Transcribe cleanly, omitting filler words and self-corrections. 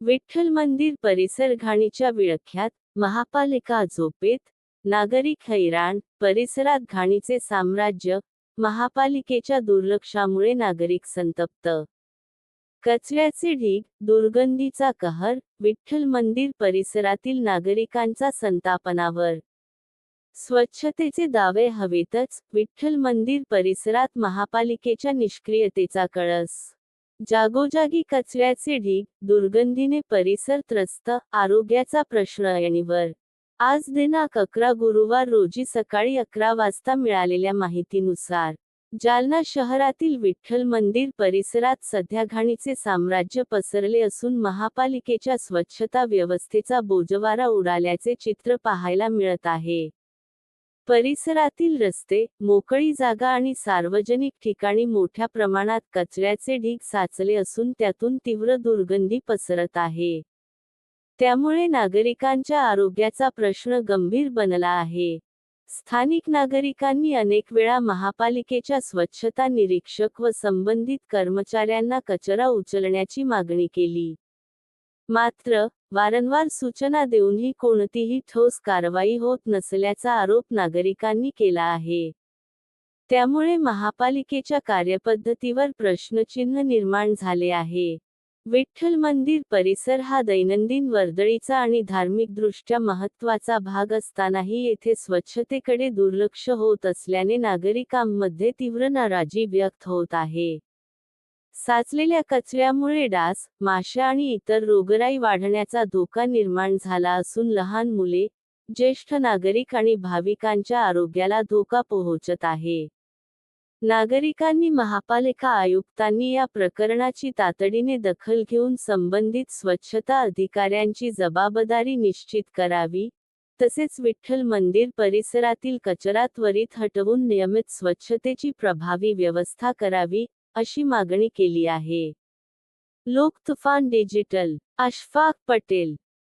विठ्ठल मंदिर परिसर घाणीच्या विळख्यात, महापालिका झोपेत, नागरिक हैराण, परिसरात घाणीचे साम्राज्य, महापालिकेच्या दुर्लक्षामुळे नागरिक संतप्त. कचऱ्याचे ढीग, दुर्गंधीचा कहर, विठ्ठल मंदिर परिसरातील नागरिकांचा संतापनावर. स्वच्छतेचे दावे हवेतच, विठ्ठल मंदिर परिसरात महापालिकेच्या निष्क्रियतेचा कळस. जागोजागी कचऱ्याचे ढीग, दुर्गंधीने परिसर त्रस्त, आरोग्याचा प्रश्न ऐरणीवर. आज दिनांक 11 गुरुवार रोजी सकाळी 11 वाजता मिळालेल्या माहितीनुसार जालना शहरातील विठ्ठल मंदिर परिसरात सध्या घाणीचे साम्राज्य पसरले असून महापालिकेच्या स्वच्छता व्यवस्थेचा बोजवारा उडाल्याचे चित्र पाहायला मिळत आहे. परिसरातील रस्ते, मोकळी जागा आणि सार्वजनिक ठिकाणी मोठ्या प्रमाणात कचऱ्याचे ढीग साचले असून त्यातून तीव्र दुर्गंधी पसरत आहे. त्यामुळे नागरिकांच्या आरोग्याचा प्रश्न गंभीर बनला आहे. स्थानिक नागरिकांनी अनेक वेळा महापालिकेच्या स्वच्छता निरीक्षक व संबंधित कर्मचाऱ्यांना कचरा उचलण्याची मागणी केली. मात्र, वारंवार सूचना देऊनही कोणतीही ठोस कारवाई होत नसल्याचा आरोप नागरिकांनी केला आहे. त्यामुळे महापालिकेच्या कार्यपद्धतीवर प्रश्नचिन्ह निर्माण झाले आहे. विठ्ठल मंदिर परिसर हा दैनंदिन वर्दळीचा आणि धार्मिकदृष्ट्या महत्त्वाचा भाग असतानाही येथे स्वच्छतेकडे दुर्लक्ष होत असल्याने नागरिकांमध्ये तीव्र नाराजी व्यक्त होत आहे. साचलेल्या कचऱ्यामुळे डास, माशा आणि इतर रोगराई वाढण्याचा धोका निर्माण झाला असून लहान मुले, ज्येष्ठ नागरिक आणि भाविकांच्या आरोग्याला धोका पोहोचत आहे. नागरिकांनी महापालिका आयुक्तांनी या प्रकरणाची तातडीने दखल घेऊन संबंधित स्वच्छता अधिकाऱ्यांची जबाबदारी निश्चित करावी, तसेच विठ्ठल मंदिर परिसरातील कचरा त्वरित हटवून नियमित स्वच्छतेची प्रभावी व्यवस्था करावी, अशी मागणी केली आहे. लोकतुफान डिजिटल. अशफाक पटेल.